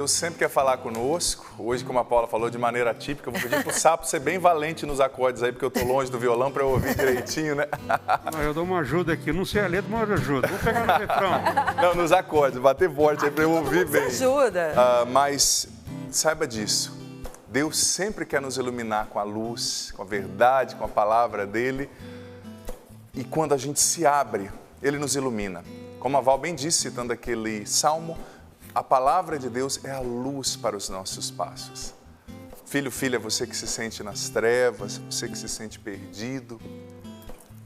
Deus sempre quer falar conosco. Hoje, como a Paula falou, de maneira atípica, eu vou pedir pro Sapo ser bem valente nos acordes aí, porque eu tô longe do violão para eu ouvir direitinho, né? Eu dou uma ajuda aqui, não sei a letra, mas eu ajudo. Vou pegar no refrão. Não, nos acordes, bater forte aí para eu ouvir bem. Ajuda. Mas saiba disso, Deus sempre quer nos iluminar com a luz, com a verdade, com a palavra dele. E quando a gente se abre, ele nos ilumina. Como a Val bem disse, citando aquele salmo, a palavra de Deus é a luz para os nossos passos. Filho, filha, você que se sente nas trevas, você que se sente perdido,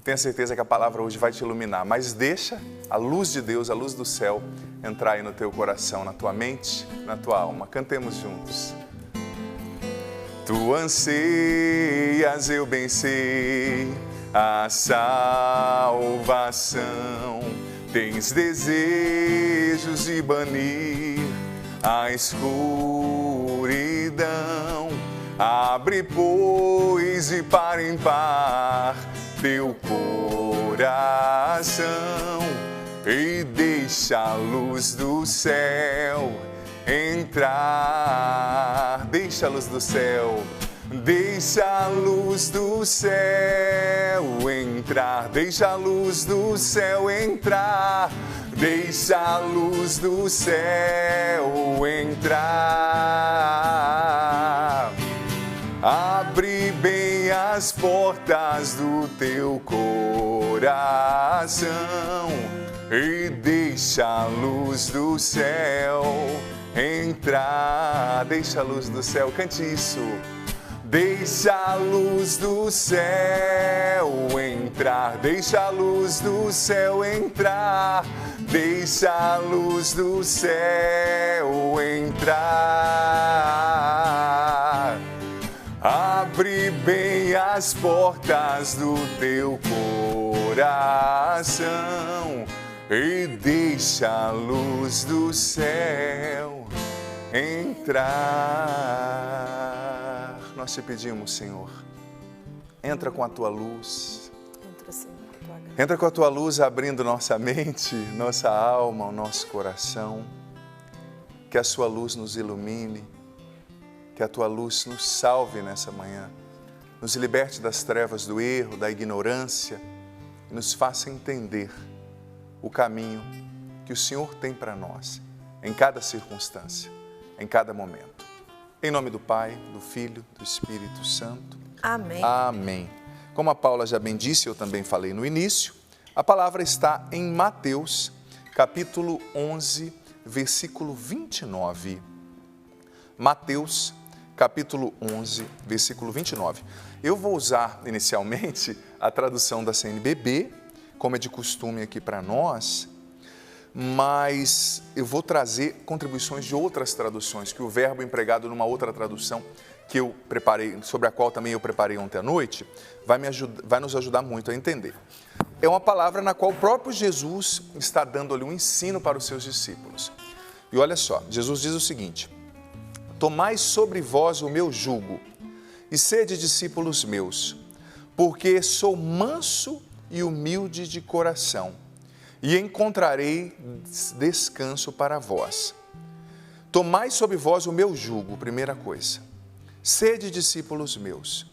tenha certeza que a palavra hoje vai te iluminar, mas deixa a luz de Deus, a luz do céu, entrar aí no teu coração, na tua mente, na tua alma. Cantemos juntos. Tu anseias, eu bem sei, a salvação. Tens desejos de banir a escuridão. Abre, pois, de par em par teu coração e deixa a luz do céu entrar. Deixa a luz do céu. Deixa a luz do céu entrar, deixa a luz do céu entrar, deixa a luz do céu entrar. Abre bem as portas do teu coração e deixa a luz do céu entrar. Deixa a luz do céu, cante isso. Deixa a luz do céu entrar, deixa a luz do céu entrar, deixa a luz do céu entrar. Abre bem as portas do teu coração e deixa a luz do céu entrar. Nós te pedimos, Senhor, entra com a tua luz. Entra com a tua luz abrindo nossa mente, nossa alma, o nosso coração. Que a sua luz nos ilumine, que a tua luz nos salve nessa manhã, nos liberte das trevas do erro, da ignorância e nos faça entender o caminho que o Senhor tem para nós, em cada circunstância, em cada momento. Em nome do Pai, do Filho, do Espírito Santo. Amém. Amém. Como a Paula já bem disse, eu também falei no início, a palavra está em Mateus, capítulo 11, versículo 29. Mateus, capítulo 11, versículo 29. Eu vou usar inicialmente a tradução da CNBB, como é de costume aqui para nós, mas eu vou trazer contribuições de outras traduções, que o verbo empregado numa outra tradução que eu preparei, sobre a qual também eu preparei ontem à noite, vai nos ajudar muito a entender. É uma palavra na qual o próprio Jesus está dando ali um ensino para os seus discípulos. E olha só, Jesus diz o seguinte: tomai sobre vós o meu jugo e sede discípulos meus, porque sou manso e humilde de coração, e encontrarei descanso para vós. Tomai sobre vós o meu jugo, primeira coisa. Sede discípulos meus.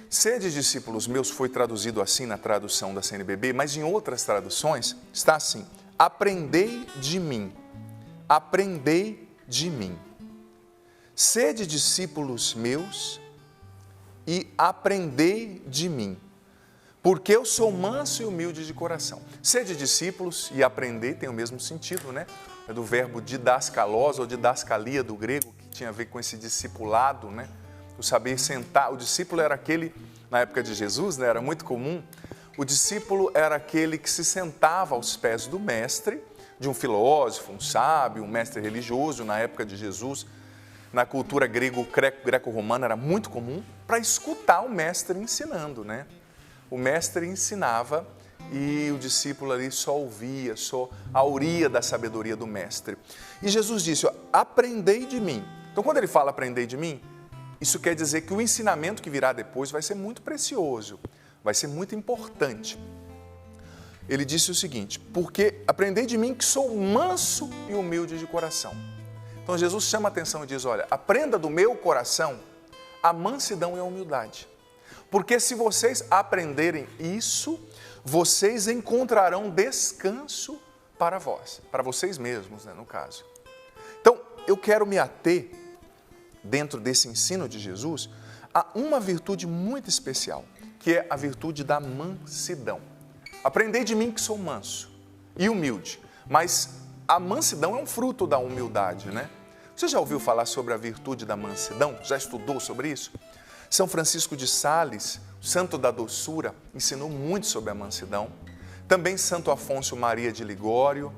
Sede discípulos meus foi traduzido assim na tradução da CNBB, mas em outras traduções está assim: aprendei de mim. Aprendei de mim. Sede discípulos meus e aprendei de mim, porque eu sou manso e humilde de coração. Ser de discípulos e aprender tem o mesmo sentido, né? É do verbo didaskalos ou didascalia do grego, que tinha a ver com esse discipulado, né? O saber sentar. O discípulo era aquele, na época de Jesus, né? Era muito comum. O discípulo era aquele que se sentava aos pés do mestre, de um filósofo, um sábio, um mestre religioso. Na época de Jesus, na cultura greco-romana era muito comum, para escutar o mestre ensinando, né? O mestre ensinava e o discípulo ali só ouvia, só auria da sabedoria do mestre. E Jesus disse, ó, aprendei de mim. Então, quando ele fala aprendei de mim, isso quer dizer que o ensinamento que virá depois vai ser muito precioso, vai ser muito importante. Ele disse o seguinte: porque aprendei de mim que sou manso e humilde de coração. Então Jesus chama a atenção e diz, olha, aprenda do meu coração a mansidão e a humildade. Porque se vocês aprenderem isso, vocês encontrarão descanso para vós, para vocês mesmos, né, no caso. Então, eu quero me ater, dentro desse ensino de Jesus, a uma virtude muito especial, que é a virtude da mansidão. Aprendei de mim que sou manso e humilde, mas a mansidão é um fruto da humildade, né? Você já ouviu falar sobre a virtude da mansidão? Já estudou sobre isso? São Francisco de Sales, santo da doçura, ensinou muito sobre a mansidão. Também Santo Afonso Maria de Ligório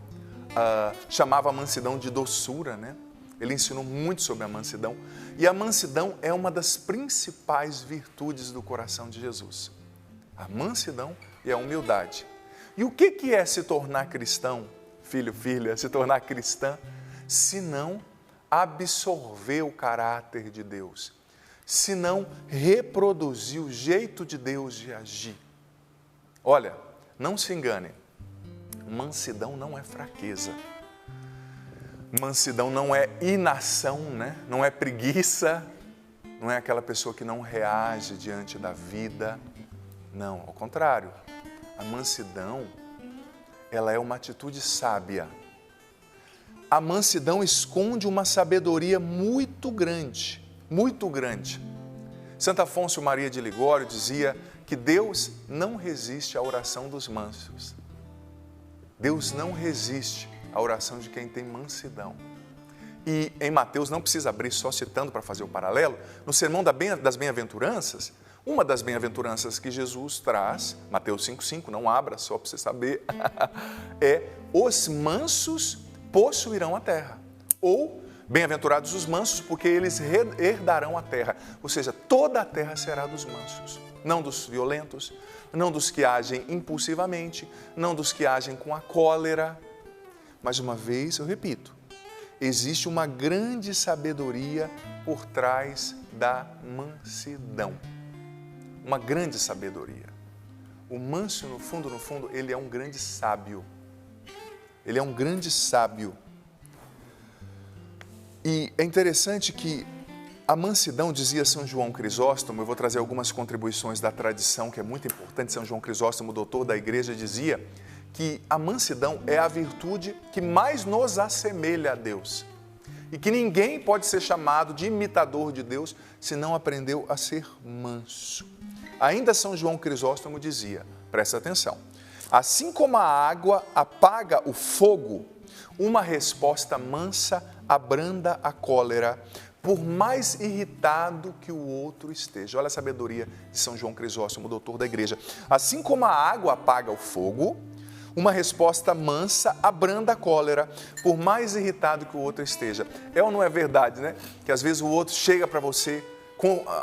chamava a mansidão de doçura, né? Ele ensinou muito sobre a mansidão. E a mansidão é uma das principais virtudes do coração de Jesus. A mansidão e a humildade. E o que é se tornar cristão, filho, filha, se tornar cristã, se não absorver o caráter de Deus, se não reproduzir o jeito de Deus de agir? Olha, não se enganem, mansidão não é fraqueza. Mansidão não é inação, né? Não é preguiça, não é aquela pessoa que não reage diante da vida. Não, ao contrário. A mansidão, ela é uma atitude sábia. A mansidão esconde uma sabedoria muito grande, muito grande. Santo Afonso Maria de Ligório dizia que Deus não resiste à oração dos mansos. Deus não resiste à oração de quem tem mansidão. E em Mateus, não precisa abrir só citando para fazer o paralelo, no Sermão das Bem-aventuranças, uma das bem-aventuranças que Jesus traz, Mateus 5,5, não abra só para você saber, é os mansos possuirão a terra. Ou, bem-aventurados os mansos, porque eles herdarão a terra. Ou seja, toda a terra será dos mansos, não dos violentos, não dos que agem impulsivamente, não dos que agem com a cólera. Mais uma vez, eu repito, existe uma grande sabedoria por trás da mansidão. Uma grande sabedoria. O manso, no fundo, ele é um grande sábio. Ele é um grande sábio. E é interessante que a mansidão, dizia São João Crisóstomo, eu vou trazer algumas contribuições da tradição, que é muito importante. São João Crisóstomo, doutor da igreja, dizia que a mansidão é a virtude que mais nos assemelha a Deus. E que ninguém pode ser chamado de imitador de Deus se não aprendeu a ser manso. Ainda São João Crisóstomo dizia, presta atenção, assim como a água apaga o fogo, uma resposta mansa abranda a cólera, por mais irritado que o outro esteja. Olha a sabedoria de São João Crisóstomo, doutor da igreja. Assim como a água apaga o fogo, uma resposta mansa abranda a cólera, por mais irritado que o outro esteja. É ou não é verdade, né? Que às vezes o outro chega para você,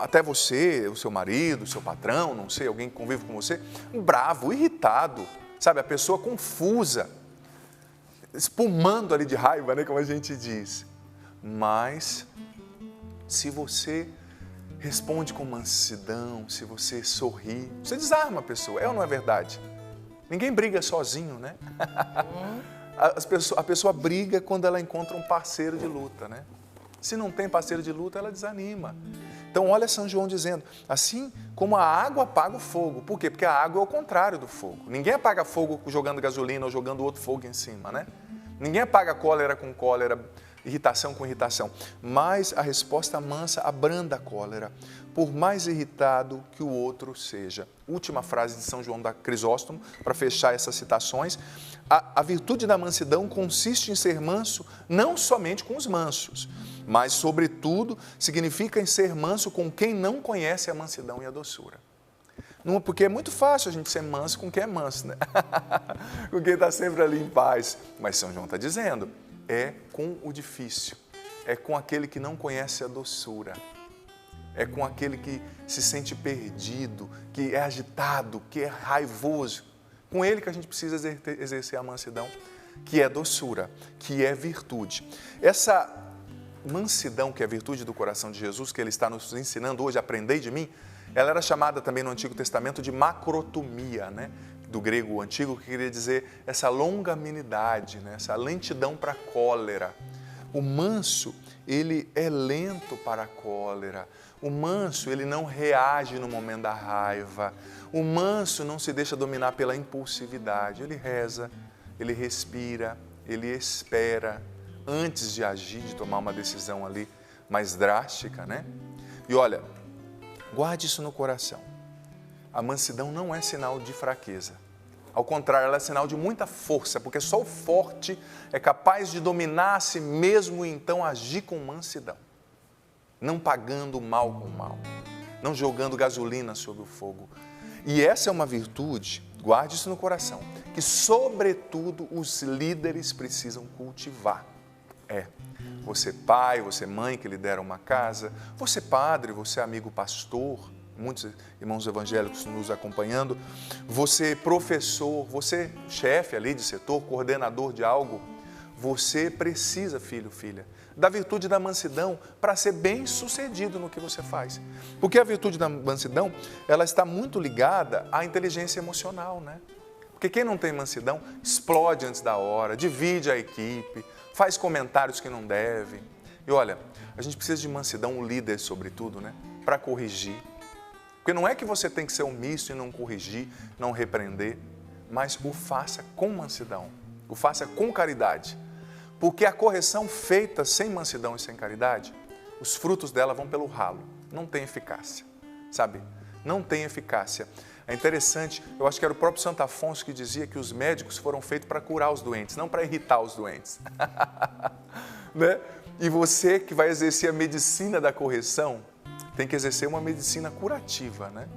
até você, o seu marido, o seu patrão, não sei, alguém que convive com você, bravo, irritado, sabe? A pessoa confusa, espumando ali de raiva, né? Como a gente diz. Mas, se você responde com mansidão, se você sorri, você desarma a pessoa. É ou não é verdade? Ninguém briga sozinho, né? A pessoa briga quando ela encontra um parceiro de luta, né? Se não tem parceiro de luta, ela desanima. Então, olha São João dizendo, assim como a água apaga o fogo. Por quê? Porque a água é o contrário do fogo. Ninguém apaga fogo jogando gasolina ou jogando outro fogo em cima, né? Ninguém apaga cólera com cólera, irritação com irritação. Mas a resposta mansa abranda a cólera, por mais irritado que o outro seja. Última frase de São João da Crisóstomo, para fechar essas citações. A virtude da mansidão consiste em ser manso não somente com os mansos, mas, sobretudo, significa em ser manso com quem não conhece a mansidão e a doçura. Porque é muito fácil a gente ser manso com quem é manso, né? Com quem está sempre ali em paz. Mas São João está dizendo, é com o difícil, é com aquele que não conhece a doçura, é com aquele que se sente perdido, que é agitado, que é raivoso. Com ele que a gente precisa exercer a mansidão, que é doçura, que é virtude. Essa mansidão, que é a virtude do coração de Jesus, que ele está nos ensinando hoje, aprendei de mim, ela era chamada também no Antigo Testamento de macrotomia, né? Do grego antigo, que queria dizer essa longanimidade, né? Essa lentidão para a cólera. O manso, ele é lento para a cólera. O manso, ele não reage no momento da raiva. O manso não se deixa dominar pela impulsividade. Ele reza, ele respira, ele espera antes de agir, de tomar uma decisão ali mais drástica, né? E olha, guarde isso no coração. A mansidão não é sinal de fraqueza. Ao contrário, ela é sinal de muita força, porque só o forte é capaz de dominar a si mesmo e então agir com mansidão. Não pagando o mal com o mal, não jogando gasolina sobre o fogo. E essa é uma virtude, guarde isso no coração, que sobretudo os líderes precisam cultivar. Você pai, você mãe que lidera uma casa, você padre, você amigo pastor, muitos irmãos evangélicos nos acompanhando, você professor, você chefe ali de setor, coordenador de algo, você precisa, filho, filha, da virtude da mansidão para ser bem sucedido no que você faz. Porque a virtude da mansidão, ela está muito ligada à inteligência emocional, né? Porque quem não tem mansidão explode antes da hora, divide a equipe, faz comentários que não deve. E olha, a gente precisa de mansidão, um líder sobretudo, né? Para corrigir. Porque não é que você tem que ser omisso e não corrigir, não repreender, mas o faça com mansidão, o faça com caridade. Porque a correção feita sem mansidão e sem caridade, os frutos dela vão pelo ralo, não tem eficácia, sabe? Não tem eficácia. É interessante, eu acho que era o próprio Santo Afonso que dizia que os médicos foram feitos para curar os doentes, não para irritar os doentes. Né? E você que vai exercer a medicina da correção, tem que exercer uma medicina curativa, né?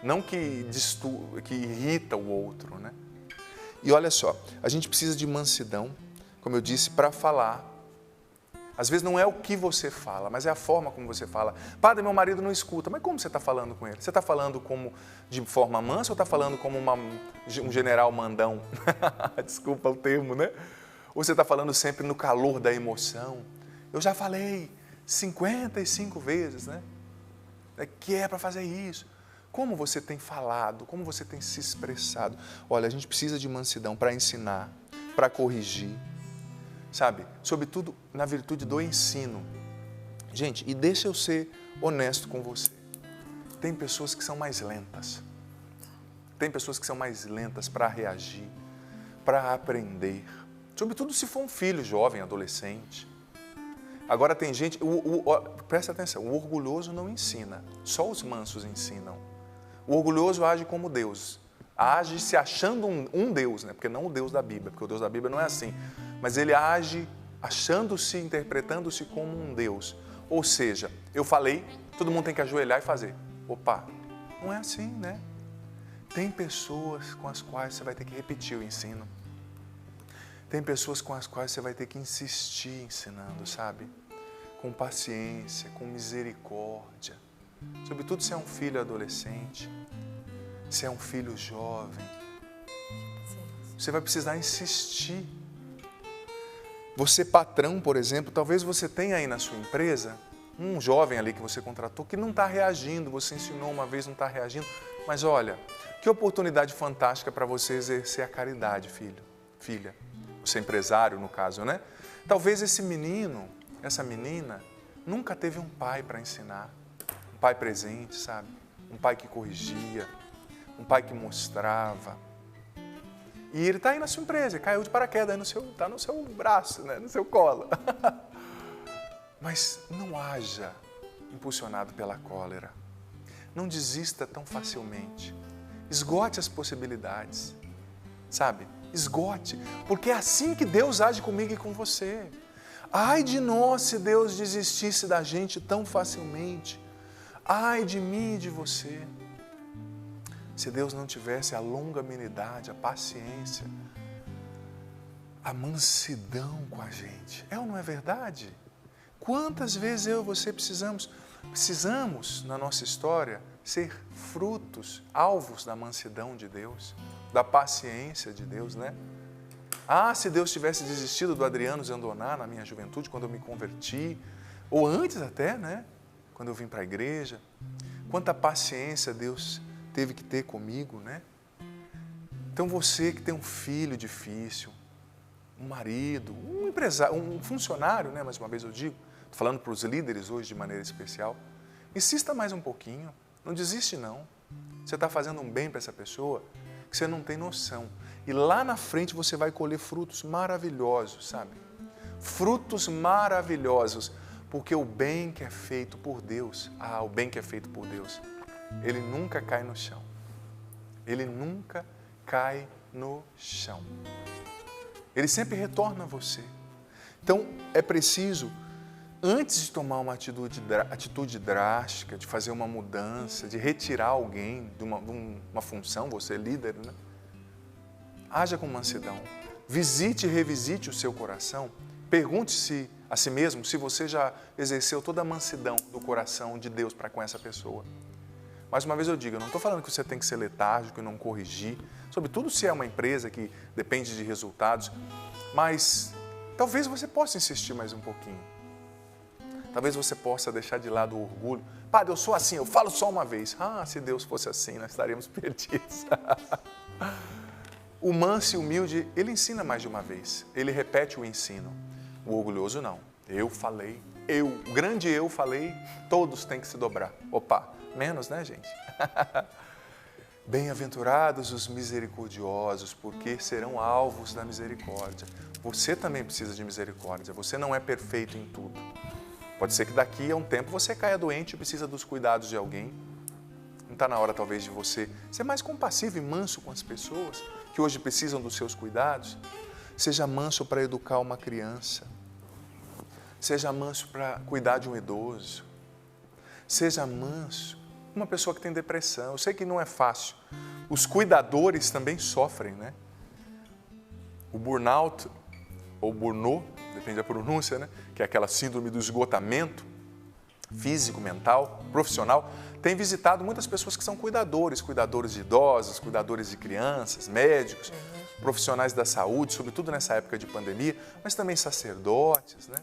Não que irrita o outro, né? E olha só, a gente precisa de mansidão, como eu disse, para falar. Às vezes não é o que você fala, mas é a forma como você fala. Padre, meu marido não escuta. Mas como você está falando com ele? Você está falando como de forma mansa ou está falando como um general mandão? Desculpa o termo, né? Ou você está falando sempre no calor da emoção? Eu já falei 55 vezes, né? Que é para fazer isso. Como você tem falado, como você tem se expressado. Olha, a gente precisa de mansidão para ensinar, para corrigir, sabe? Sobretudo na virtude do ensino. Gente, e deixa eu ser honesto com você. Tem pessoas que são mais lentas. Tem pessoas que são mais lentas para reagir, para aprender. Sobretudo se for um filho jovem, adolescente. Agora tem gente, presta atenção, o orgulhoso não ensina, só os mansos ensinam. O orgulhoso age como Deus, age se achando um Deus, né? Porque não o Deus da Bíblia, porque o Deus da Bíblia não é assim. Mas ele age achando-se, interpretando-se como um Deus. Ou seja, eu falei, todo mundo tem que ajoelhar e fazer. Opa, não é assim, né? Tem pessoas com as quais você vai ter que repetir o ensino. Tem pessoas com as quais você vai ter que insistir ensinando, sabe? Com paciência, com misericórdia. Sobretudo se é um filho adolescente, se é um filho jovem. Você vai precisar insistir. Você patrão, por exemplo, talvez você tenha aí na sua empresa um jovem ali que você contratou que não está reagindo, você ensinou uma vez, não está reagindo. Mas olha, que oportunidade fantástica para você exercer a caridade, filho, filha. Você é empresário, no caso, né? Talvez esse menino, essa menina, nunca teve um pai para ensinar. Um pai presente, sabe? Um pai que corrigia, um pai que mostrava. E ele está aí na sua empresa, caiu de paraquedas, está no seu braço, né? No seu colo. Mas não haja impulsionado pela cólera. Não desista tão facilmente. Esgote as possibilidades, sabe? Esgote, porque é assim que Deus age comigo e com você. Ai de nós se Deus desistisse da gente tão facilmente. Ai de mim e de você. Se Deus não tivesse a longanimidade, a paciência, a mansidão com a gente. É ou não é verdade? Quantas vezes eu e você precisamos na nossa história ser frutos, alvos da mansidão de Deus, da paciência de Deus, né? Ah, se Deus tivesse desistido do Adriano Zandoná na minha juventude, quando eu me converti, ou antes até, né? Quando eu vim para a igreja, quanta paciência Deus teve que ter comigo, né? Então você que tem um filho difícil, um marido, um empresário, um funcionário, né? Mais uma vez eu digo, estou falando para os líderes hoje de maneira especial, insista mais um pouquinho, não desiste não. Você está fazendo um bem para essa pessoa que você não tem noção. E lá na frente você vai colher frutos maravilhosos, sabe? Frutos maravilhosos, porque o bem que é feito por Deus, o bem que é feito por Deus, ele nunca cai no chão. Ele nunca cai no chão. Ele sempre retorna a você. Então, é preciso, antes de tomar uma atitude drástica, de fazer uma mudança, de retirar alguém de uma função, você é líder, né? Haja com mansidão. Visite e revisite o seu coração. Pergunte-se a si mesmo se você já exerceu toda a mansidão do coração de Deus para com essa pessoa. Mais uma vez eu digo, eu não estou falando que você tem que ser letárgico e não corrigir, sobretudo se é uma empresa que depende de resultados, mas talvez você possa insistir mais um pouquinho. Talvez você possa deixar de lado o orgulho. Padre, eu sou assim, eu falo só uma vez. Se Deus fosse assim, nós estaríamos perdidos. O manso e humilde, ele ensina mais de uma vez. Ele repete o ensino. O orgulhoso não. O grande eu falei, todos têm que se dobrar. Opa, menos, né, gente? Bem-aventurados os misericordiosos, porque serão alvos da misericórdia. Você também precisa de misericórdia. Você não é perfeito em tudo. Pode ser que daqui a um tempo você caia doente e precisa dos cuidados de alguém. Não está na hora, talvez, de você ser mais compassivo e manso com as pessoas que hoje precisam dos seus cuidados. Seja manso para educar uma criança. Seja manso para cuidar de um idoso. Seja manso com uma pessoa que tem depressão. Eu sei que não é fácil. Os cuidadores também sofrem, né? O burnout, ou burnout, depende da pronúncia, né? Que é aquela síndrome do esgotamento físico, mental, profissional, tem visitado muitas pessoas que são cuidadores de idosos, cuidadores de crianças, médicos, profissionais da saúde, sobretudo nessa época de pandemia, mas também sacerdotes, né?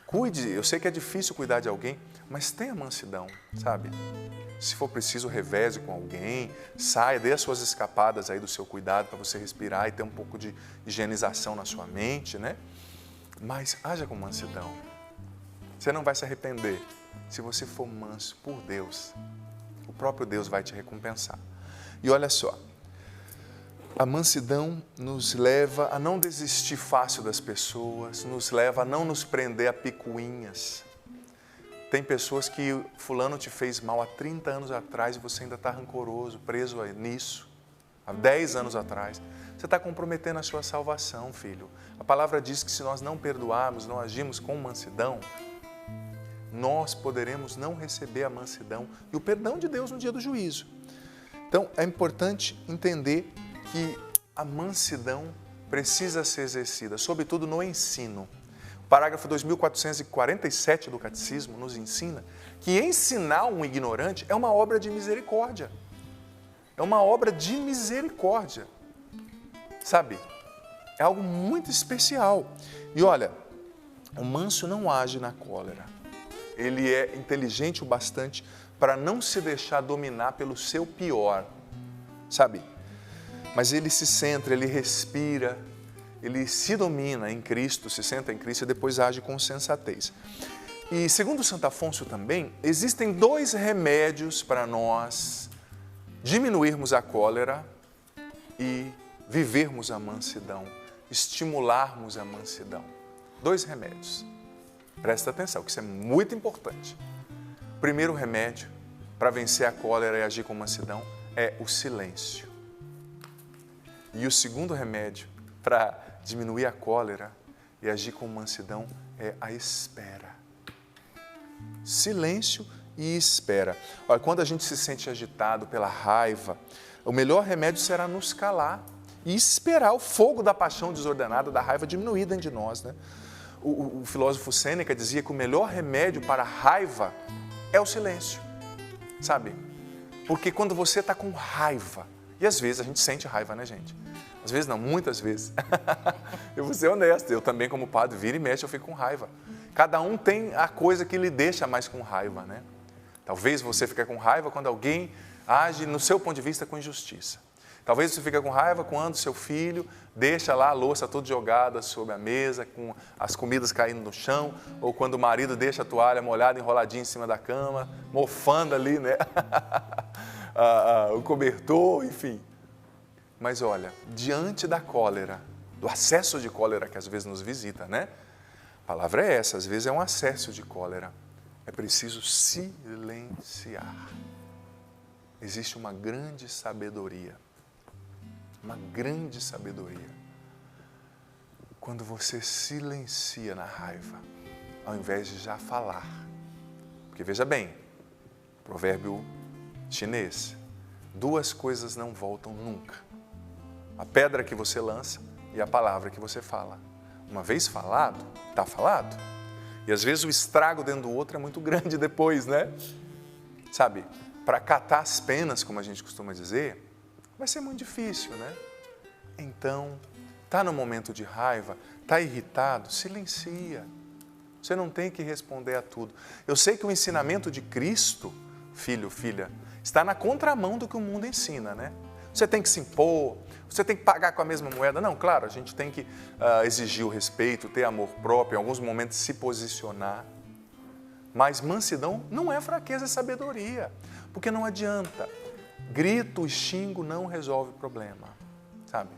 Cuide, eu sei que é difícil cuidar de alguém, mas tenha mansidão, sabe? Se for preciso, reveze com alguém, saia, dê as suas escapadas aí do seu cuidado para você respirar e ter um pouco de higienização na sua mente, né? Mas haja com mansidão. Você não vai se arrepender. Se você for manso por Deus, o próprio Deus vai te recompensar. E olha só, a mansidão nos leva a não desistir fácil das pessoas, nos leva a não nos prender a picuinhas. Tem pessoas que fulano te fez mal há 30 anos atrás e você ainda está rancoroso, preso nisso, há 10 anos atrás. Você está comprometendo a sua salvação, filho. A palavra diz que se nós não perdoarmos, não agimos com mansidão, nós poderemos não receber a mansidão e o perdão de Deus no dia do juízo. Então, é importante entender que a mansidão precisa ser exercida, sobretudo no ensino. O parágrafo 2447 do Catecismo nos ensina que ensinar um ignorante é uma obra de misericórdia. É uma obra de misericórdia. Sabe? É algo muito especial. E olha, o manso não age na cólera. Ele é inteligente o bastante para não se deixar dominar pelo seu pior, sabe? Mas ele se centra, ele respira, ele se domina em Cristo, se senta em Cristo e depois age com sensatez. E segundo Santo Afonso também, existem 2 remédios para nós diminuirmos a cólera e vivermos a mansidão, estimularmos a mansidão. 2 remédios. Presta atenção, que isso é muito importante. O primeiro remédio para vencer a cólera e agir com mansidão é o silêncio. E o segundo remédio para diminuir a cólera e agir com mansidão é a espera. Silêncio e espera. Olha, quando a gente se sente agitado pela raiva, o melhor remédio será nos calar e esperar o fogo da paixão desordenada, da raiva diminuir dentro de nós, né? O filósofo Sêneca dizia que o melhor remédio para a raiva é o silêncio, sabe? Porque quando você está com raiva, e às vezes a gente sente raiva, né, gente? Às vezes não, muitas vezes. Eu vou ser honesto, eu também como padre, vira e mexe, eu fico com raiva. Cada um tem a coisa que lhe deixa mais com raiva, né? Talvez você fique com raiva quando alguém age, no seu ponto de vista, com injustiça. Talvez você fique com raiva quando seu filho deixa lá a louça toda jogada sobre a mesa, com as comidas caindo no chão, ou quando o marido deixa a toalha molhada, enroladinha em cima da cama, mofando ali, né? O cobertor, enfim. Mas olha, diante da cólera, do acesso de cólera que às vezes nos visita, né? A palavra é essa, às vezes é um acesso de cólera. É preciso silenciar. Existe uma grande sabedoria. Uma grande sabedoria. Quando você silencia na raiva, ao invés de já falar. Porque veja bem, provérbio chinês, 2 coisas não voltam nunca. A pedra que você lança e a palavra que você fala. Uma vez falado, está falado. E às vezes o estrago dentro do outro é muito grande depois, né? Sabe, para catar as penas, como a gente costuma dizer, vai ser muito difícil, né? Então, está no momento de raiva, está irritado, silencia. Você não tem que responder a tudo. Eu sei que o ensinamento de Cristo, filho, filha, está na contramão do que o mundo ensina, né? Você tem que se impor, você tem que pagar com a mesma moeda. Não, claro, a gente tem que exigir o respeito, ter amor próprio, em alguns momentos se posicionar. Mas mansidão não é fraqueza, é sabedoria. Porque não adianta. Grito e xingo não resolve o problema, sabe?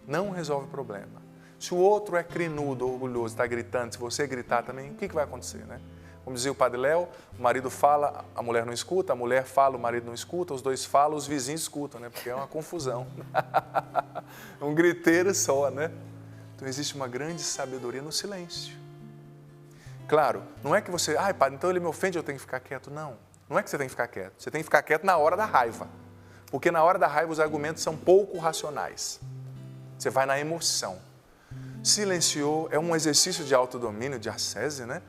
Não resolve o problema. Se o outro é crinudo, orgulhoso, está gritando, se você gritar também, o que vai acontecer, né? Como dizia o Padre Léo, o marido fala, a mulher não escuta, a mulher fala, o marido não escuta, os dois falam, os vizinhos escutam, né? Porque é uma confusão. Um griteiro só, né? Então existe uma grande sabedoria no silêncio. Claro, não é que você, padre, então ele me ofende, eu tenho que ficar quieto. Não, não é que você tem que ficar quieto. Você tem que ficar quieto na hora da raiva. Porque na hora da raiva os argumentos são pouco racionais. Você vai na emoção. Silenciou, é um exercício de autodomínio, de ascese, né?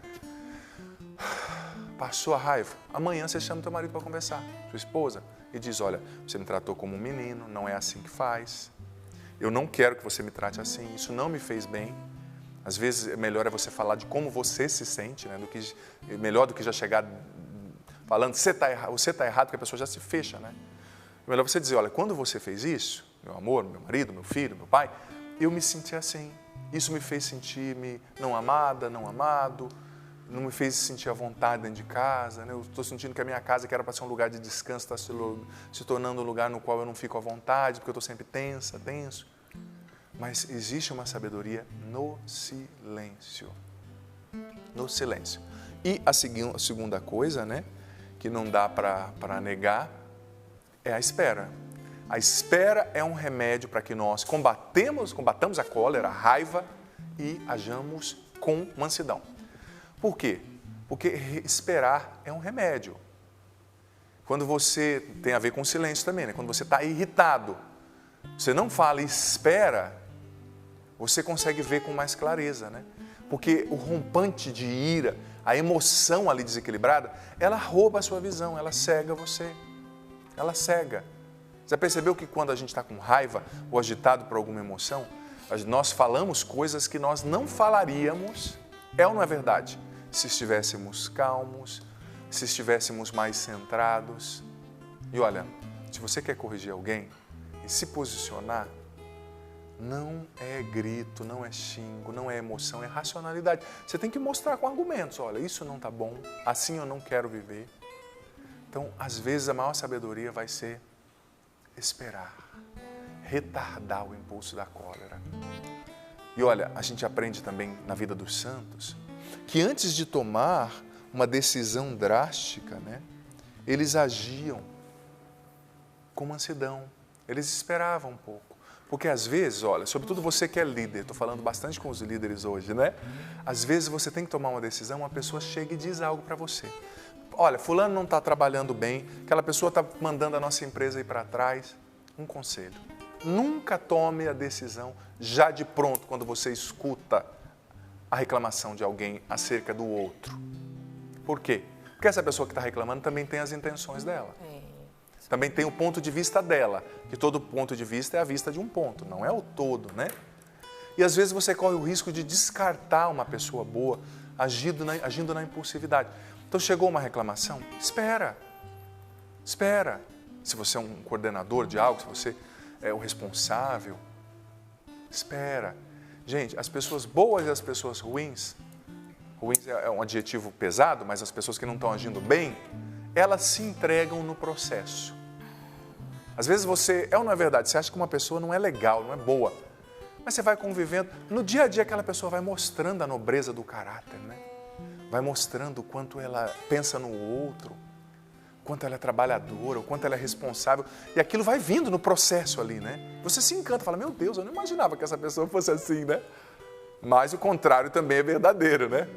Passou a raiva. Amanhã você chama teu marido para conversar, sua esposa, e diz, olha, você me tratou como um menino, não é assim que faz. Eu não quero que você me trate assim, isso não me fez bem. Às vezes, melhor é você falar de como você se sente, né? Melhor do que já chegar falando, você está errado, porque a pessoa já se fecha, né? Melhor você dizer, olha, quando você fez isso, meu amor, meu marido, meu filho, meu pai, eu me senti assim. Isso me fez sentir-me não amada, não amado, não me fez sentir à vontade dentro de casa, né? Eu estou sentindo que a minha casa, que era para ser um lugar de descanso, está se tornando um lugar no qual eu não fico à vontade, porque eu estou sempre tenso. Mas existe uma sabedoria no silêncio. No silêncio. E a segunda coisa, né, que não dá para negar, é a espera. A espera é um remédio para que nós combatamos a cólera, a raiva e hajamos com mansidão. Por quê? Porque esperar é um remédio. Quando você, tem a ver com silêncio também, né? Quando você está irritado, você não fala e espera, você consegue ver com mais clareza, né? Porque o rompante de ira, a emoção ali desequilibrada, ela rouba a sua visão, ela cega você. Ela cega. Já percebeu que quando a gente está com raiva ou agitado por alguma emoção, nós falamos coisas que nós não falaríamos, é ou não é verdade? Se estivéssemos calmos, se estivéssemos mais centrados. E olha, se você quer corrigir alguém e se posicionar, não é grito, não é xingo, não é emoção, é racionalidade. Você tem que mostrar com argumentos, olha, isso não está bom, assim eu não quero viver. Então, às vezes, a maior sabedoria vai ser esperar, retardar o impulso da cólera. E olha, a gente aprende também na vida dos santos que antes de tomar uma decisão drástica, né, eles agiam com mansidão, eles esperavam um pouco. Porque às vezes, olha, sobretudo você que é líder, estou falando bastante com os líderes hoje, né? Às vezes você tem que tomar uma decisão, uma pessoa chega e diz algo para você. Olha, fulano não está trabalhando bem, aquela pessoa está mandando a nossa empresa ir para trás. Um conselho, nunca tome a decisão já de pronto quando você escuta a reclamação de alguém acerca do outro. Por quê? Porque essa pessoa que está reclamando também tem as intenções dela. Também tem o ponto de vista dela, que todo ponto de vista é a vista de um ponto, não é o todo, né? E às vezes você corre o risco de descartar uma pessoa boa, agindo na impulsividade. Então chegou uma reclamação, espera. Se você é um coordenador de algo, se você o responsável. Espera. Gente, as pessoas boas e as pessoas ruins é um adjetivo pesado, mas as pessoas que não estão agindo bem, elas se entregam no processo. Às vezes você, ou não é verdade, você acha que uma pessoa não é legal, não é boa, mas você vai convivendo, no dia a dia aquela pessoa vai mostrando a nobreza do caráter, né? Vai mostrando o quanto ela pensa no outro, o quanto ela é trabalhadora, o quanto ela é responsável, e aquilo vai vindo no processo ali, né? Você se encanta, fala, meu Deus, eu não imaginava que essa pessoa fosse assim, né? Mas o contrário também é verdadeiro, né?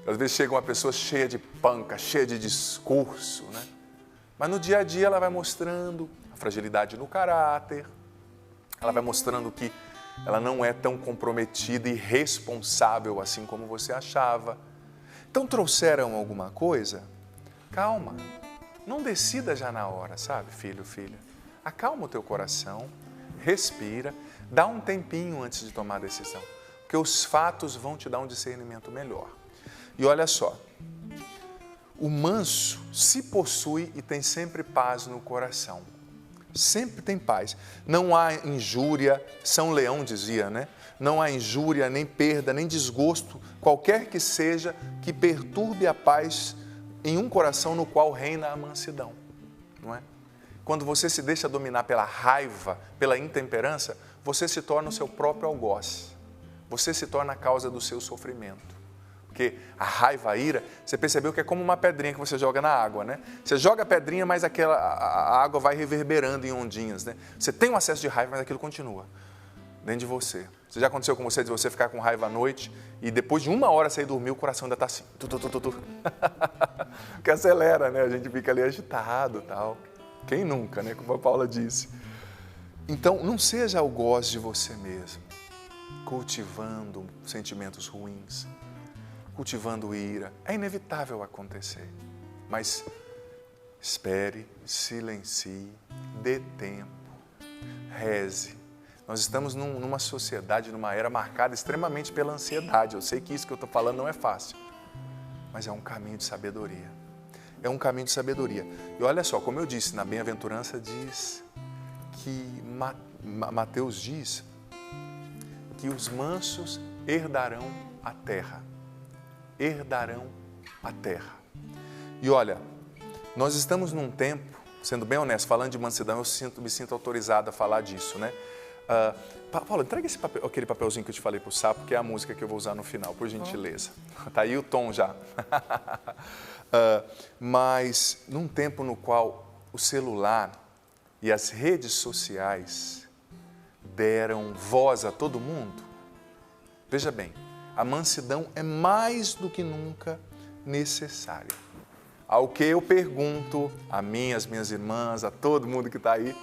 Às vezes chega uma pessoa cheia de panca, cheia de discurso, né? Mas no dia a dia ela vai mostrando a fragilidade no caráter, ela vai mostrando que ela não é tão comprometida e responsável assim como você achava. Então trouxeram alguma coisa? Calma, não decida já na hora, sabe, filho, filha? Acalma o teu coração, respira, dá um tempinho antes de tomar a decisão, porque os fatos vão te dar um discernimento melhor. E olha só, o manso se possui e tem sempre paz no coração. Sempre tem paz. Não há injúria, São Leão dizia, né? Não há injúria, nem perda, nem desgosto, qualquer que seja, que perturbe a paz em um coração no qual reina a mansidão, não é? Quando você se deixa dominar pela raiva, pela intemperança, você se torna o seu próprio algoz. Você se torna a causa do seu sofrimento. Porque a raiva, a ira, você percebeu que é como uma pedrinha que você joga na água, né? Você joga a pedrinha, mas a água vai reverberando em ondinhas, né? Você tem um acesso de raiva, mas aquilo continua dentro de você. Isso já aconteceu com você, de você ficar com raiva à noite e depois de 1 hora você ir dormir, o coração ainda está assim. Porque acelera, né? A gente fica ali agitado e tal. Quem nunca, né? Como a Paula disse. Então, não seja algoz de você mesmo, cultivando sentimentos ruins, cultivando ira. É inevitável acontecer, mas espere, silencie, dê tempo, reze. Nós estamos numa sociedade, numa era marcada extremamente pela ansiedade. Eu sei que isso que eu estou falando não é fácil, mas é um caminho de sabedoria. É um caminho de sabedoria. E olha só, como eu disse, na bem-aventurança diz que Mateus diz que os mansos herdarão a terra. Herdarão a terra. E olha, nós estamos num tempo, sendo bem honesto, falando de mansidão, me sinto autorizado a falar disso, né? Paulo, entrega aquele papelzinho que eu te falei para o sapo, que é a música que eu vou usar no final, por gentileza. Tá aí o tom já. Mas num tempo no qual o celular e as redes sociais deram voz a todo mundo, veja bem, a mansidão é mais do que nunca necessária. Ao que eu pergunto a mim, às minhas irmãs, a todo mundo que está aí,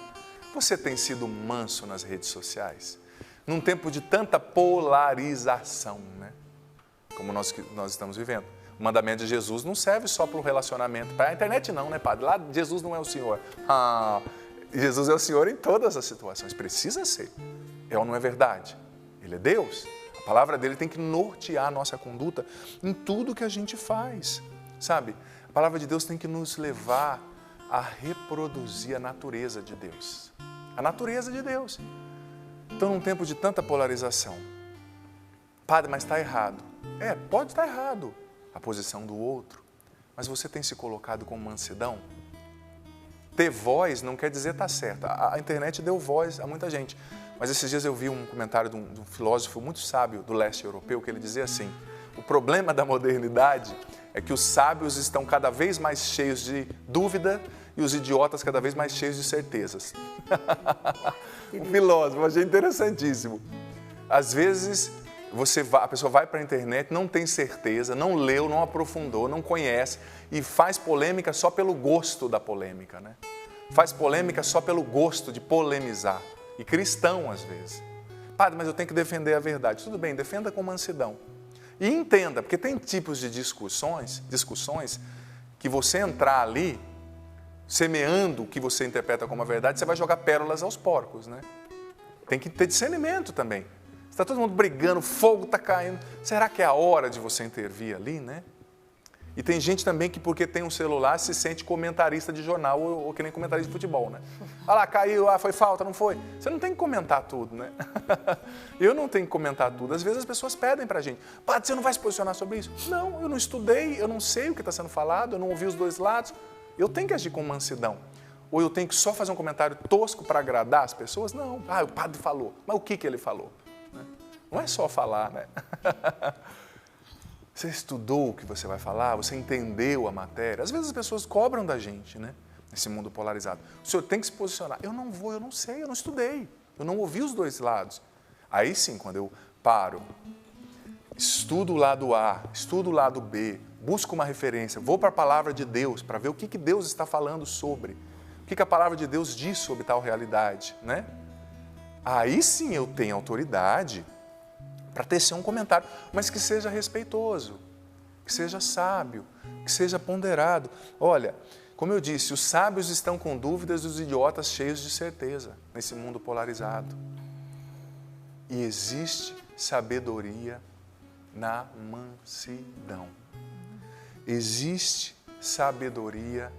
você tem sido manso nas redes sociais? Num tempo de tanta polarização, né? Como nós estamos vivendo. O mandamento de Jesus não serve só para o relacionamento. Para a internet não, né, padre? Lá Jesus não é o Senhor. Jesus é o Senhor em todas as situações. Precisa ser. É ou não é verdade? Ele é Deus. A palavra dele tem que nortear a nossa conduta em tudo que a gente faz, sabe? A palavra de Deus tem que nos levar a reproduzir a natureza de Deus. A natureza de Deus. Então, num tempo de tanta polarização, padre, mas está errado. Pode estar errado a posição do outro, mas você tem se colocado com mansidão? Ter voz não quer dizer estar certo. A internet deu voz a muita gente. Mas esses dias eu vi um comentário de um filósofo muito sábio do leste europeu, que ele dizia assim: o problema da modernidade é que os sábios estão cada vez mais cheios de dúvida e os idiotas cada vez mais cheios de certezas. Um filósofo, achei interessantíssimo. Às vezes a pessoa vai para a internet, não tem certeza, não leu, não aprofundou, não conhece e faz polêmica só pelo gosto da polêmica, né? Faz polêmica só pelo gosto de polemizar. E cristão, às vezes. Padre, mas eu tenho que defender a verdade. Tudo bem, defenda com mansidão. E entenda, porque tem tipos de discussões que você entrar ali, semeando o que você interpreta como a verdade, você vai jogar pérolas aos porcos, né? Tem que ter discernimento também. Está todo mundo brigando, fogo está caindo. Será que é a hora de você intervir ali, né? E tem gente também que, porque tem um celular, se sente comentarista de jornal ou que nem comentarista de futebol, né? Olha lá, caiu, foi falta, não foi? Você não tem que comentar tudo, né? Eu não tenho que comentar tudo. Às vezes as pessoas pedem pra gente, padre, você não vai se posicionar sobre isso? Não, eu não estudei, eu não sei o que está sendo falado, eu não ouvi os dois lados. Eu tenho que agir com mansidão. Ou eu tenho que só fazer um comentário tosco para agradar as pessoas? Não, o padre falou. Mas o que ele falou? Não é só falar, né? Você estudou o que você vai falar? Você entendeu a matéria? Às vezes as pessoas cobram da gente, né? Nesse mundo polarizado. O senhor tem que se posicionar. Eu não vou, eu não sei, eu não estudei. Eu não ouvi os dois lados. Aí sim, quando eu paro, estudo o lado A, estudo o lado B, busco uma referência, vou para a palavra de Deus para ver o que Deus está falando sobre, o que a palavra de Deus diz sobre tal realidade, né? Aí sim eu tenho autoridade para tecer um comentário, mas que seja respeitoso, que seja sábio, que seja ponderado. Olha, como eu disse, os sábios estão com dúvidas e os idiotas cheios de certeza nesse mundo polarizado. E existe sabedoria na mansidão. Existe sabedoria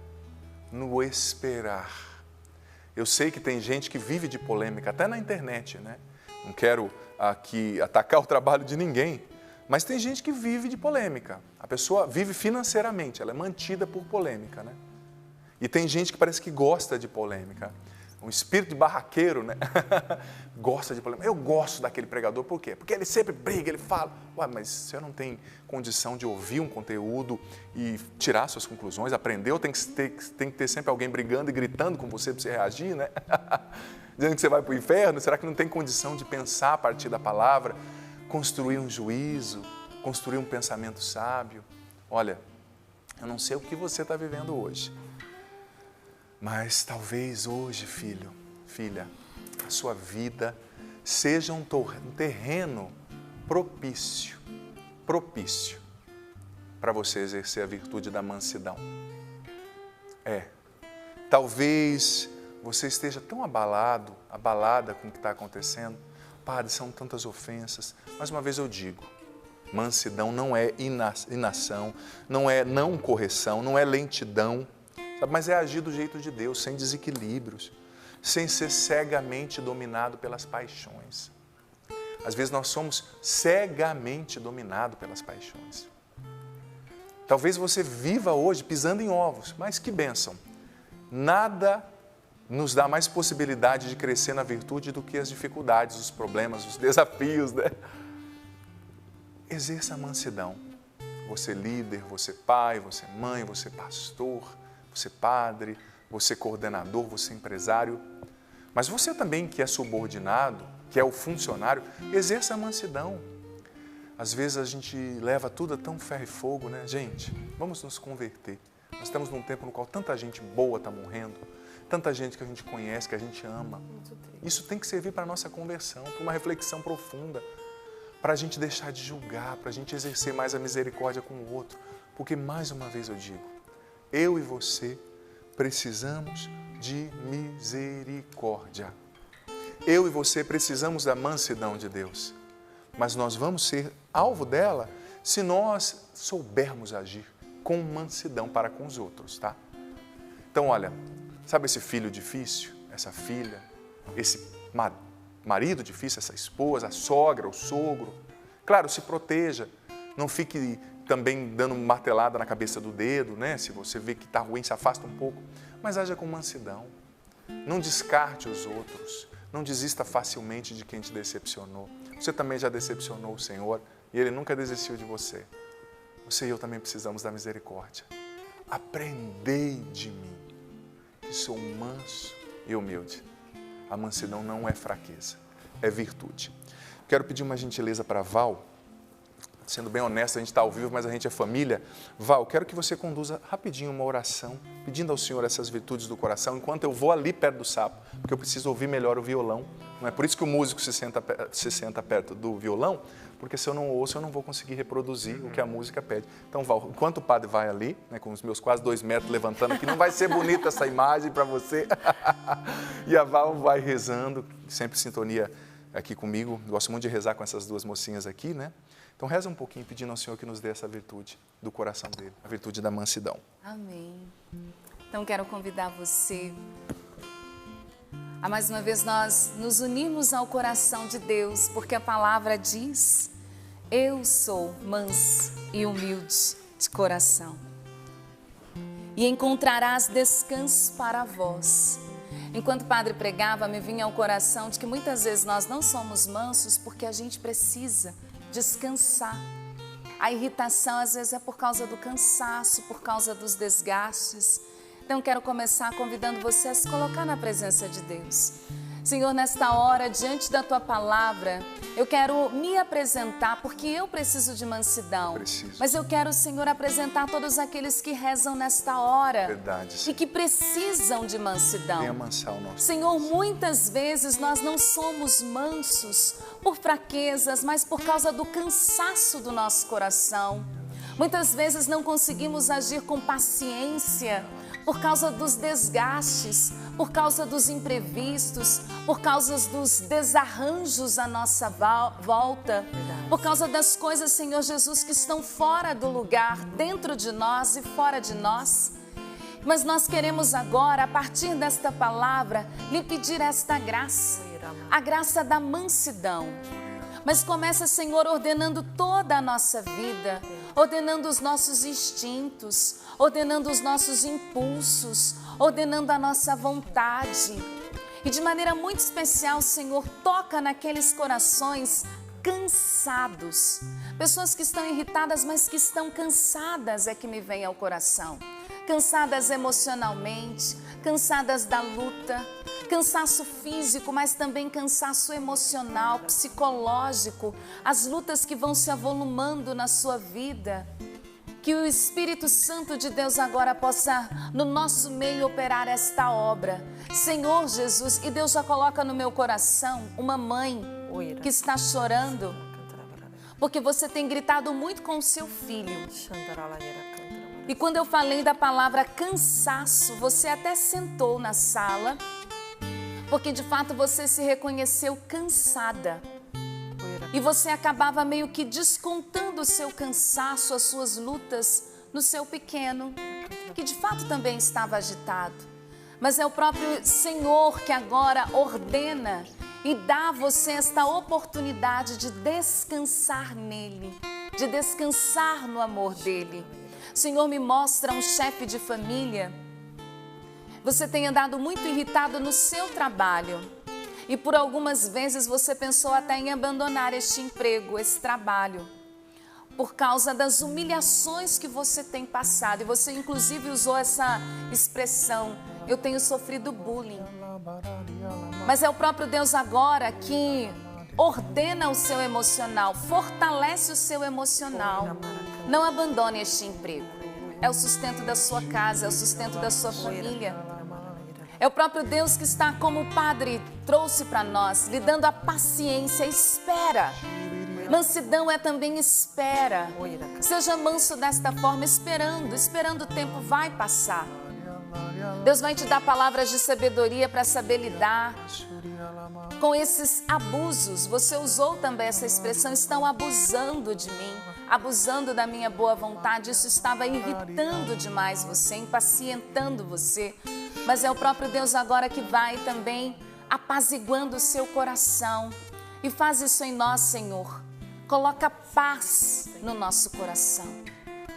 no esperar. Eu sei que tem gente que vive de polêmica, até na internet, né? Não quero aqui atacar o trabalho de ninguém, mas tem gente que vive de polêmica. A pessoa vive financeiramente, ela é mantida por polêmica, né? E tem gente que parece que gosta de polêmica. Um espírito de barraqueiro, né? Gosta de polêmica. Eu gosto daquele pregador, por quê? Porque ele sempre briga, ele fala. Ué, mas você não tem condição de ouvir um conteúdo e tirar suas conclusões, aprender, ou tem que ter sempre alguém brigando e gritando com você para você reagir, né? Dizendo que você vai para o inferno? Será que não tem condição de pensar a partir da palavra, construir um juízo, construir um pensamento sábio? Olha, eu não sei o que você está vivendo hoje, mas talvez hoje, filho, filha, a sua vida seja um terreno propício para você exercer a virtude da mansidão. Talvez você esteja tão abalada com o que está acontecendo. Padre, são tantas ofensas. Mais uma vez eu digo, mansidão não é inação, não é não correção, não é lentidão, sabe? Mas é agir do jeito de Deus, sem desequilíbrios, sem ser cegamente dominado pelas paixões. Às vezes nós somos cegamente dominados pelas paixões. Talvez você viva hoje pisando em ovos, mas que bênção. Nada nos dá mais possibilidade de crescer na virtude do que as dificuldades, os problemas, os desafios, né? Exerça a mansidão. Você líder, você pai, você mãe, você pastor, você padre, você coordenador, você empresário. Mas você também que é subordinado, que é o funcionário, exerça a mansidão. Às vezes a gente leva tudo a tão ferro e fogo, né? Gente, vamos nos converter. Nós estamos num tempo no qual tanta gente boa está morrendo, tanta gente que a gente conhece, que a gente ama. Isso tem que servir para a nossa conversão, para uma reflexão profunda, para a gente deixar de julgar, para a gente exercer mais a misericórdia com o outro. Porque, mais uma vez eu digo, eu e você precisamos de misericórdia. Eu e você precisamos da mansidão de Deus. Mas nós vamos ser alvo dela se nós soubermos agir com mansidão para com os outros, tá? Então, olha, sabe esse filho difícil, essa filha, esse marido difícil, essa esposa, a sogra, o sogro? Claro, se proteja, não fique também dando martelada na cabeça do dedo, né? Se você vê que está ruim, se afasta um pouco, mas haja com mansidão. Não descarte os outros, não desista facilmente de quem te decepcionou. Você também já decepcionou o Senhor e Ele nunca desistiu de você. Você e eu também precisamos da misericórdia. Aprendei de mim, que sou manso e humilde. A mansidão não é fraqueza, é virtude. Quero pedir uma gentileza para a Val. Sendo bem honesto, a gente está ao vivo, mas a gente é família. Val, quero que você conduza rapidinho uma oração, pedindo ao Senhor essas virtudes do coração, enquanto eu vou ali perto do sapo, porque eu preciso ouvir melhor o violão. Não é por isso que o músico se senta perto do violão, porque se eu não ouço, eu não vou conseguir reproduzir o que a música pede. Então, Val, enquanto o padre vai ali, né, com os meus quase 2 metros levantando aqui, não vai ser bonita essa imagem para você. E a Val vai rezando, sempre em sintonia aqui comigo. Gosto muito de rezar com essas duas mocinhas aqui, né? Então reza um pouquinho pedindo ao Senhor que nos dê essa virtude do coração dele, a virtude da mansidão. Amém. Então quero convidar você a mais uma vez nós nos unirmos ao coração de Deus, porque a palavra diz: eu sou manso e humilde de coração, e encontrarás descanso para vós. Enquanto o padre pregava, me vinha ao coração de que muitas vezes nós não somos mansos porque a gente precisa descansar. A irritação às vezes é por causa do cansaço, por causa dos desgastes. Então quero começar convidando você a se colocar na presença de Deus. Senhor, nesta hora, diante da Tua palavra, eu quero me apresentar, porque eu preciso de mansidão. Mas eu quero, Senhor, apresentar todos aqueles que rezam nesta hora. Verdade, e que precisam de mansidão. Venha amansar o nosso Senhor, muitas vezes nós não somos mansos por fraquezas, mas por causa do cansaço do nosso coração. Muitas vezes não conseguimos agir com paciência por causa dos desgastes, por causa dos imprevistos, por causa dos desarranjos à nossa volta, por causa das coisas, Senhor Jesus, que estão fora do lugar, dentro de nós e fora de nós. Mas nós queremos agora, a partir desta palavra, lhe pedir esta graça, a graça da mansidão. Mas começa, Senhor, ordenando toda a nossa vida, ordenando os nossos instintos, ordenando os nossos impulsos, ordenando a nossa vontade. E de maneira muito especial, Senhor, toca naqueles corações cansados. Pessoas que estão irritadas, mas que estão cansadas é que me vem ao coração. Cansadas emocionalmente, cansadas da luta, cansaço físico, mas também cansaço emocional, psicológico, as lutas que vão se avolumando na sua vida. Que o Espírito Santo de Deus agora possa no nosso meio operar esta obra. Senhor Jesus, e Deus já coloca no meu coração uma mãe que está chorando, porque você tem gritado muito com o seu filho. E quando eu falei da palavra cansaço, você até sentou na sala, porque de fato você se reconheceu cansada. E você acabava meio que descontando o seu cansaço, as suas lutas no seu pequeno, que de fato também estava agitado. Mas é o próprio Senhor que agora ordena e dá a você esta oportunidade de descansar nele, de descansar no amor dele. O Senhor me mostra um chefe de família. Você tem andado muito irritado no seu trabalho. E por algumas vezes você pensou até em abandonar este emprego, esse trabalho, por causa das humilhações que você tem passado. E você inclusive usou essa expressão: eu tenho sofrido bullying. Mas é o próprio Deus agora que ordena o seu emocional, fortalece o seu emocional. Não abandone este emprego. É o sustento da sua casa, é o sustento da sua família. É o próprio Deus que está, como o Padre trouxe para nós, lhe dando a paciência, espera. Mansidão é também espera. Seja manso desta forma, esperando o tempo vai passar. Deus vai te dar palavras de sabedoria para saber lidar com esses abusos. Você usou também essa expressão: estão abusando de mim, abusando da minha boa vontade. Isso estava irritando demais você, impacientando você. Mas é o próprio Deus agora que vai também apaziguando o seu coração. E faz isso em nós, Senhor. Coloca paz no nosso coração.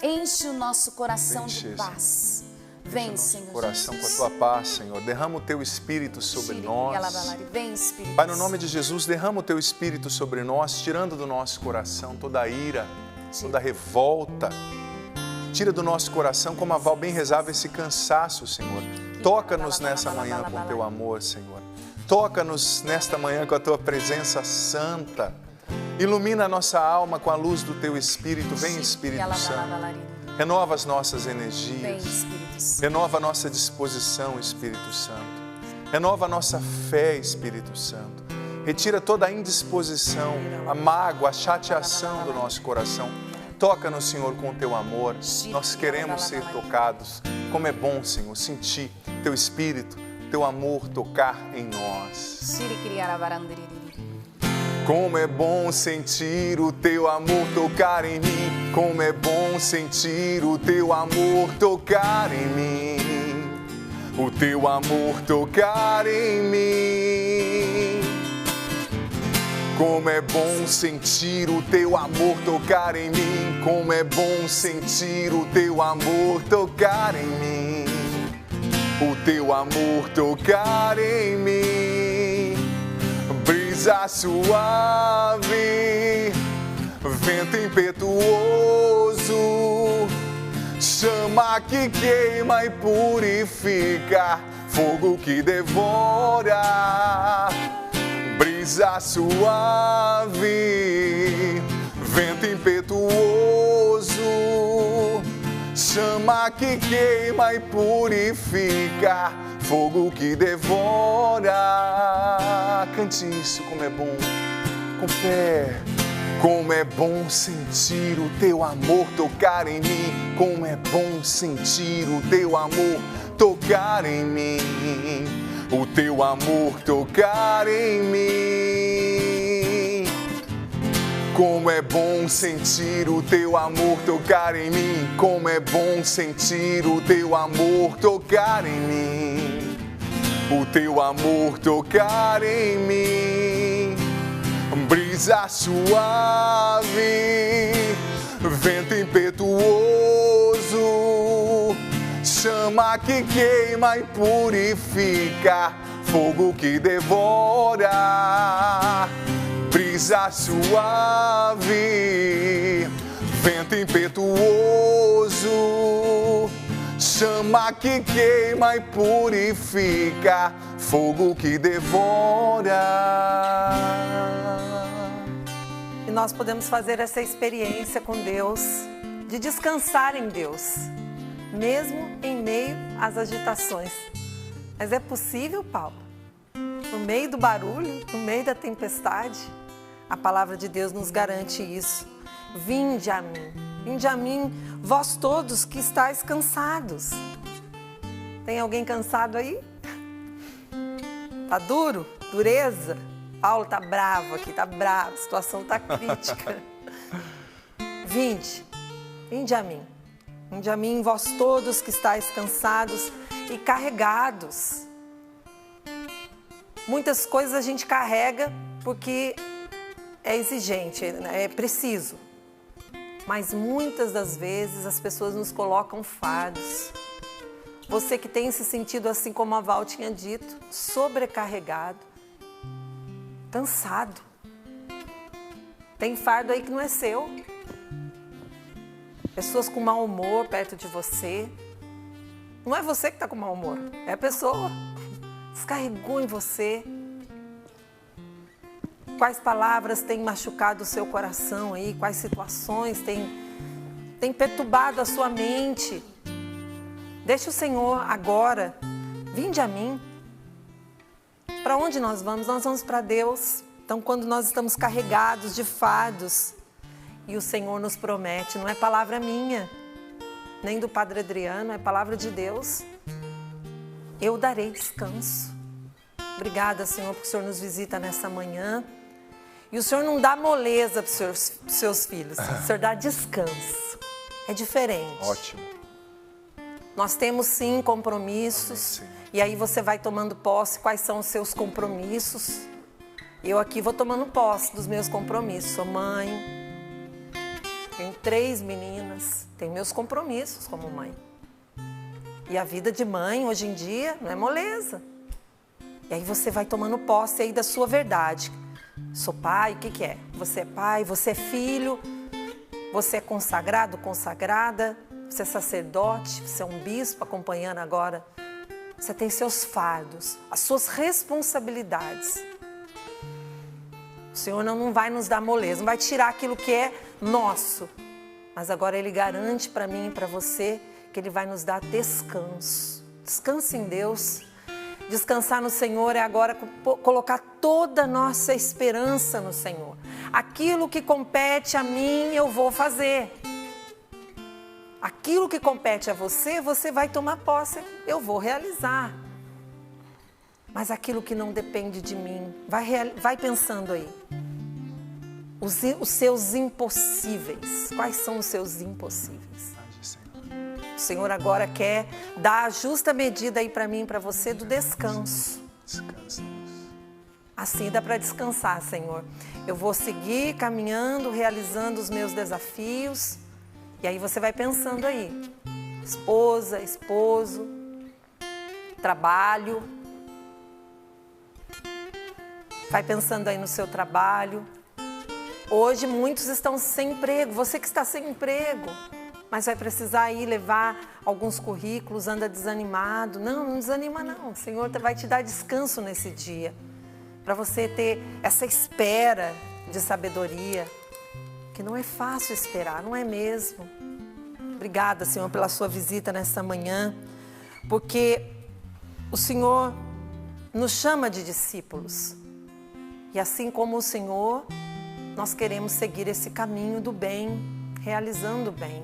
Enche o nosso coração de paz. Vem, Senhor. Coração com a tua paz, Senhor. Derrama o teu Espírito sobre nós. Vem, Espírito. Pai, no nome de Jesus, derrama o teu Espírito sobre nós, tirando do nosso coração toda a ira, toda a revolta. Tira do nosso coração, como a Val bem rezava, esse cansaço, Senhor. Toca-nos nessa manhã com teu amor, Senhor. Toca-nos nesta manhã com a tua presença santa. Ilumina a nossa alma com a luz do teu Espírito. Vem, Espírito Santo. Renova as nossas energias. Renova a nossa disposição, Espírito Santo. Renova a nossa fé, Espírito Santo. Retira toda a indisposição, a mágoa, a chateação do nosso coração. Toca-nos, Senhor, com o teu amor. Nós queremos ser tocados. Como é bom, Senhor, sentir teu Espírito, teu amor tocar em nós. Como é bom sentir o teu amor tocar em mim. Como é bom sentir o teu amor tocar em mim. O teu amor tocar em mim. Como é bom sentir o teu amor tocar em mim. Como é bom sentir o teu amor tocar em mim. O teu amor tocar em mim. Brisa suave, vento impetuoso, chama que queima e purifica, fogo que devora. Brisa suave, vento impetuoso, chama que queima e purifica, fogo que devora. Cante isso, como é bom, com fé. Como é bom sentir o teu amor tocar em mim. Como é bom sentir o teu amor tocar em mim. O teu amor tocar em mim. Como é bom sentir o teu amor tocar em mim. Como é bom sentir o teu amor tocar em mim. O teu amor tocar em mim. Brisa suave, vento impetuoso, chama que queima e purifica, fogo que devora. Brisa suave, vento impetuoso, chama que queima e purifica, fogo que devora. E nós podemos fazer essa experiência com Deus, de descansar em Deus, mesmo em meio às agitações. Mas é possível, Paulo? No meio do barulho, no meio da tempestade, a palavra de Deus nos garante isso. Vinde a mim, vós todos que estáis cansados. Tem alguém cansado aí? Tá duro? Dureza? Paulo tá bravo aqui, tá bravo, a situação tá crítica. Vinde a mim, vós todos que estáis cansados e carregados. Muitas coisas a gente carrega porque é exigente, é preciso. Mas muitas das vezes as pessoas nos colocam fardos. Você que tem se sentido, assim como a Val tinha dito, sobrecarregado, cansado. Tem fardo aí que não é seu. Pessoas com mau humor perto de você. Não é você que está com mau humor, é a pessoa. Descarregou em você. Quais palavras têm machucado o seu coração aí? Quais situações têm perturbado a sua mente? Deixa o Senhor agora. Vinde a mim. Para onde nós vamos? Nós vamos para Deus. Então, quando nós estamos carregados de fardos, e o Senhor nos promete, não é palavra minha, nem do Padre Adriano, é palavra de Deus. Eu darei descanso. Obrigada, Senhor, porque o Senhor nos visita nessa manhã. E o Senhor não dá moleza para os seus filhos, o Senhor dá descanso. É diferente. Ótimo. Nós temos sim compromissos, Sim. E aí você vai tomando posse quais são os seus compromissos. Eu aqui vou tomando posse dos meus compromissos. Sou mãe, tenho 3 meninas, tenho meus compromissos como mãe. E a vida de mãe hoje em dia não é moleza. E aí você vai tomando posse aí da sua verdade. Sou pai, o que é? Você é pai, você é filho, você é consagrado, consagrada, você é sacerdote, você é um bispo acompanhando agora. Você tem seus fardos, as suas responsabilidades. O Senhor não vai nos dar moleza, não vai tirar aquilo que é nosso. Mas agora Ele garante para mim e para você que Ele vai nos dar descanso. Descanse em Deus. Descansar no Senhor é agora colocar toda a nossa esperança no Senhor. Aquilo que compete a mim, eu vou fazer. Aquilo que compete a você, você vai tomar posse, eu vou realizar. Mas aquilo que não depende de mim, vai pensando aí. os seus impossíveis. Quais são os seus impossíveis? O Senhor agora quer dar a justa medida aí para mim e para você do descanso. Descansa. Assim dá para descansar, Senhor. Eu vou seguir caminhando, realizando os meus desafios. E aí você vai pensando aí. Esposa, esposo, trabalho. Vai pensando aí no seu trabalho. Hoje muitos estão sem emprego. Você que está sem emprego, mas vai precisar ir levar alguns currículos, anda desanimado. Não desanima não. O Senhor vai te dar descanso nesse dia. Para você ter essa espera de sabedoria. Que não é fácil esperar, não é mesmo? Obrigada, Senhor, pela sua visita nessa manhã. Porque o Senhor nos chama de discípulos. E assim como o Senhor, nós queremos seguir esse caminho do bem, realizando o bem.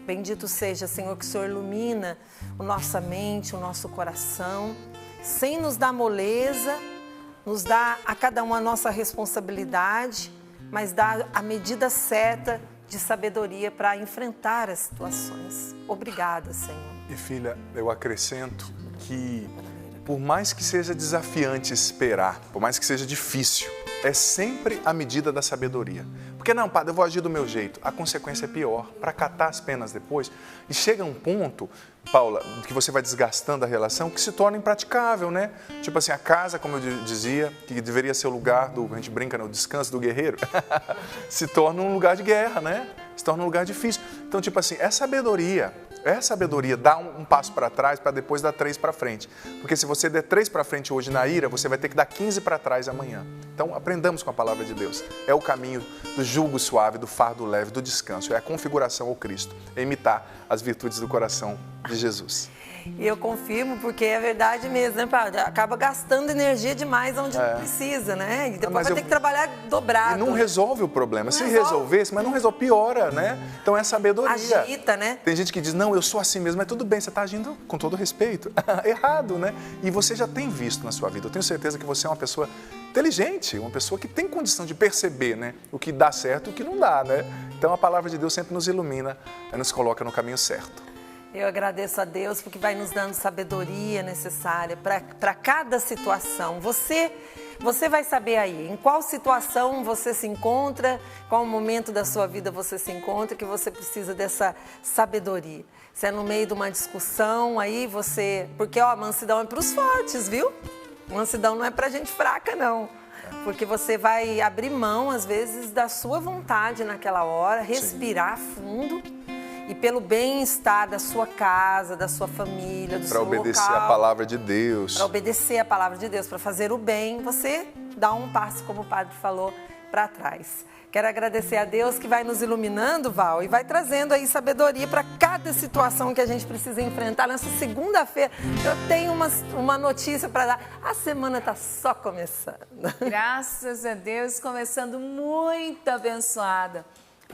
Bendito seja, Senhor, que o Senhor ilumina a nossa mente, o nosso coração, sem nos dar moleza, nos dá a cada um a nossa responsabilidade, mas dá a medida certa de sabedoria para enfrentar as situações. Obrigada, Senhor. E filha, eu acrescento que por mais que seja desafiante esperar, por mais que seja difícil, é sempre a medida da sabedoria. Porque não, padre, eu vou agir do meu jeito. A consequência é pior, para catar as penas depois. E chega um ponto, Paula, que você vai desgastando a relação, que se torna impraticável, né? Tipo assim, a casa, como eu dizia, que deveria ser o lugar do, a gente brinca, no descanso do guerreiro, se torna um lugar de guerra, né? Se torna um lugar difícil. Então, tipo assim, é sabedoria dar um passo para trás para depois dar 3 para frente. Porque se você der 3 para frente hoje na ira, você vai ter que dar 15 para trás amanhã. Então, aprendamos com a palavra de Deus. É o caminho do jugo suave, do fardo leve, do descanso. É a configuração ao Cristo. É imitar as virtudes do coração de Jesus. E eu confirmo, porque é verdade mesmo, né, padre? Acaba gastando energia demais onde não precisa, né? E depois vai ter que trabalhar dobrado. E não resolve o problema. Se resolvesse, mas não resolve, piora, né? Então é sabedoria. Agita, né? Tem gente que diz, não, eu sou assim mesmo, mas tudo bem, você está agindo com todo respeito. Errado, né? E você já tem visto na sua vida. Eu tenho certeza que você é uma pessoa inteligente, uma pessoa que tem condição de perceber, né, o que dá certo e o que não dá, né? Então a palavra de Deus sempre nos ilumina e nos coloca no caminho certo. Eu agradeço a Deus porque vai nos dando sabedoria necessária para cada situação. Você vai saber aí em qual situação você se encontra, qual momento da sua vida você se encontra, que você precisa dessa sabedoria. Se é no meio de uma discussão, aí você... Porque a mansidão é para os fortes, viu? Mansidão não é para gente fraca, não. Porque você vai abrir mão, às vezes, da sua vontade naquela hora, respirar fundo. E pelo bem-estar da sua casa, da sua família, do seu local. Para obedecer a palavra de Deus. Para obedecer a palavra de Deus, para fazer o bem, você dá um passo, como o padre falou, para trás. Quero agradecer a Deus que vai nos iluminando, Val, e vai trazendo aí sabedoria para cada situação que a gente precisa enfrentar. Nessa segunda-feira, eu tenho uma notícia para dar. A semana está só começando. Graças a Deus, começando muito abençoada.